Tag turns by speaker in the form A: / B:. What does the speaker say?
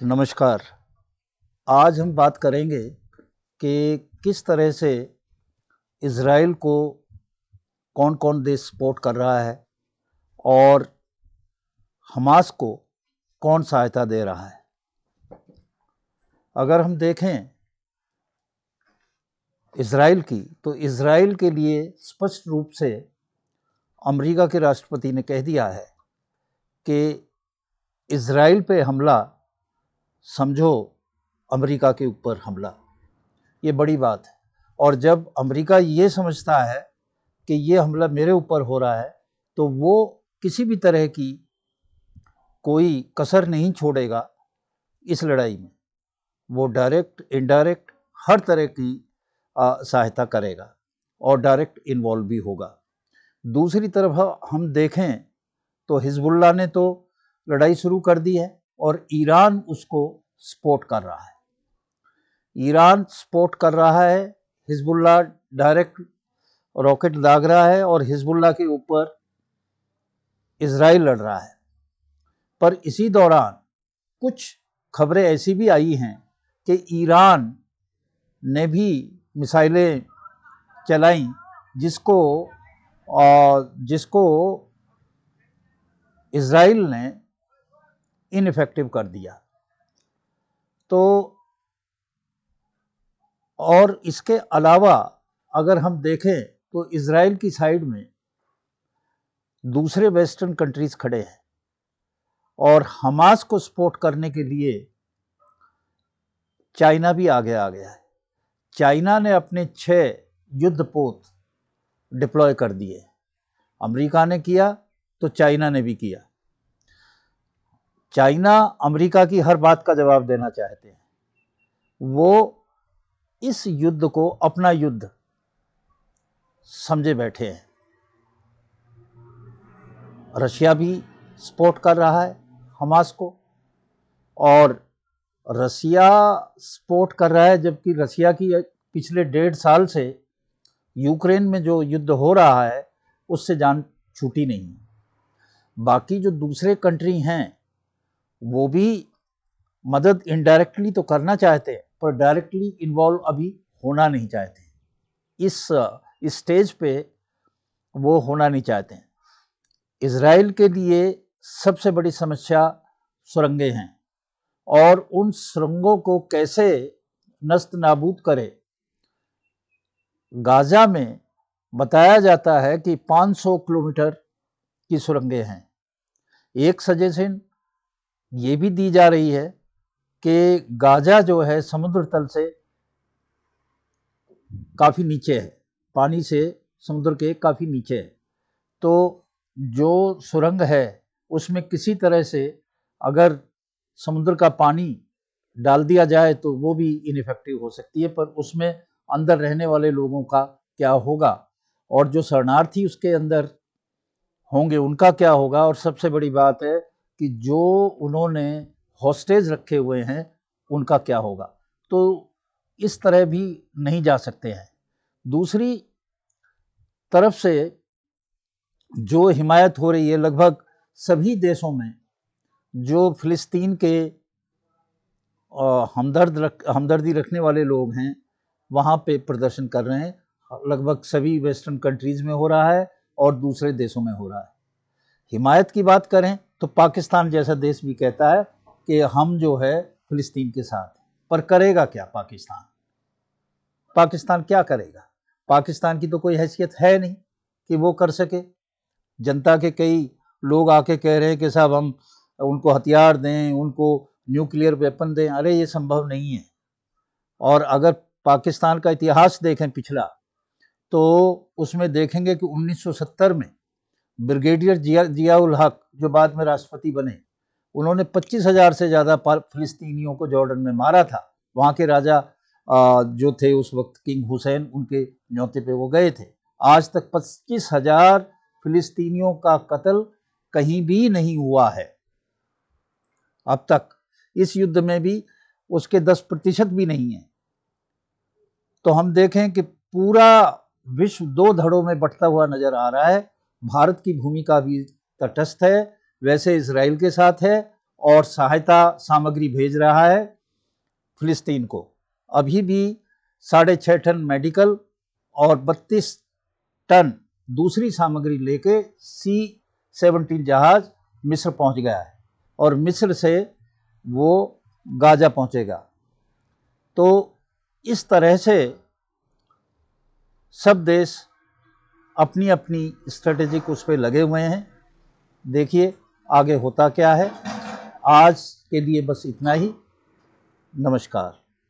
A: नमस्कार। आज हम बात करेंगे कि किस तरह से इज़राइल को कौन-कौन देश सपोर्ट कर रहा है और हमास को कौन सहायता दे रहा है। अगर हम देखें इज़राइल की, तो इज़राइल के लिए स्पष्ट रूप से अमेरिका के राष्ट्रपति ने कह दिया है कि इज़राइल पे हमला समझो अमेरिका के ऊपर हमला। ये बड़ी बात है। और जब अमेरिका ये समझता है कि ये हमला मेरे ऊपर हो रहा है, तो वो किसी भी तरह की कोई कसर नहीं छोड़ेगा इस लड़ाई में। वो डायरेक्ट, इनडायरेक्ट हर तरह की सहायता करेगा और डायरेक्ट इन्वॉल्व भी होगा। दूसरी तरफ हम देखें तो हिजबुल्लाह ने तो लड़ाई शुरू कर दी है और ईरान उसको सपोर्ट कर रहा है। ईरान सपोर्ट कर रहा है, हिजबुल्लाह डायरेक्ट रॉकेट दाग रहा है और हिजबुल्लाह के ऊपर इज़राइल लड़ रहा है। पर इसी दौरान कुछ खबरें ऐसी भी आई हैं कि ईरान ने भी मिसाइलें चलाई जिसको इज़राइल ने इनइफेक्टिव कर दिया। तो और इसके अलावा अगर हम देखें तो इज़राइल की साइड में दूसरे वेस्टर्न कंट्रीज खड़े हैं और हमास को सपोर्ट करने के लिए चाइना भी आगे आ गया है। चाइना ने अपने 6 युद्धपोत डिप्लॉय कर दिए। अमेरिका ने किया तो चाइना ने भी किया। चाइना अमेरिका की हर बात का जवाब देना चाहते हैं। वो इस युद्ध को अपना युद्ध समझे बैठे हैं। रशिया भी सपोर्ट कर रहा है हमास को और रशिया सपोर्ट कर रहा है, जबकि रशिया की पिछले 1.5 साल से यूक्रेन में जो युद्ध हो रहा है उससे जान छूटी नहीं है। बाकी जो दूसरे कंट्री हैं वो भी मदद इनडायरेक्टली तो करना चाहते हैं, पर डायरेक्टली इन्वॉल्व अभी होना नहीं चाहते। इस स्टेज पे वो होना नहीं चाहते हैं। इज़राइल के लिए सबसे बड़ी समस्या सुरंगें हैं और उन सुरंगों को कैसे नस्त नाबूद करे। गाजा में बताया जाता है कि 500 किलोमीटर की सुरंगें हैं। एक सजेशन ये भी दी जा रही है कि गाजा जो है समुद्र तल से काफ़ी नीचे है, पानी से समुद्र के काफ़ी नीचे है। तो जो सुरंग है उसमें किसी तरह से अगर समुद्र का पानी डाल दिया जाए तो वो भी इनइफेक्टिव हो सकती है, पर उसमें अंदर रहने वाले लोगों का क्या होगा और जो शरणार्थी उसके अंदर होंगे उनका क्या होगा। और सबसे बड़ी बात है कि जो उन्होंने हॉस्टेज रखे हुए हैं उनका क्या होगा। तो इस तरह भी नहीं जा सकते हैं। दूसरी तरफ से जो हिमायत हो रही है लगभग सभी देशों में, जो फिलिस्तीन के हमदर्दी रखने वाले लोग हैं वहाँ पे प्रदर्शन कर रहे हैं। लगभग सभी वेस्टर्न कंट्रीज में हो रहा है और दूसरे देशों में हो रहा है। हिमायत की बात करें तो पाकिस्तान जैसा देश भी कहता है कि हम जो है फिलिस्तीन के साथ, पर करेगा क्या पाकिस्तान? पाकिस्तान क्या करेगा? पाकिस्तान की तो कोई हैसियत है नहीं कि वो कर सके। जनता के कई लोग आके कह रहे हैं कि साहब हम उनको हथियार दें, उनको न्यूक्लियर वेपन दें। अरे ये संभव नहीं है। और अगर पाकिस्तान का इतिहास देखें पिछला, तो उसमें देखेंगे कि 1970 में ब्रिगेडियर जियाउल हक जो बाद में राष्ट्रपति बने, उन्होंने 25,000 से ज़्यादा फिलिस्तीनियों को जॉर्डन में मारा था। वहाँ के राजा जो थे उस वक्त किंग हुसैन, उनके न्योते पे वो गए थे। आज तक 25,000 फिलिस्तीनियों का कत्ल कहीं भी नहीं हुआ है अब तक। इस युद्ध में भी उसके 10% भी नहीं है। तो हम देखें कि पूरा विश्व 2 धड़ों में बंटता हुआ नजर आ रहा है। भारत की भूमिका भी तटस्थ है, वैसे इजराइल के साथ है और सहायता सामग्री भेज रहा है फिलिस्तीन को। अभी भी 6.5 टन मेडिकल और 32 टन दूसरी सामग्री लेके C-17 जहाज मिस्र पहुंच गया है और मिस्र से वो गाजा पहुंचेगा। तो इस तरह से सब देश अपनी अपनी स्ट्रेटेजिक उस पर लगे हुए हैं। देखिए आगे होता क्या है। आज के लिए बस इतना ही। नमस्कार।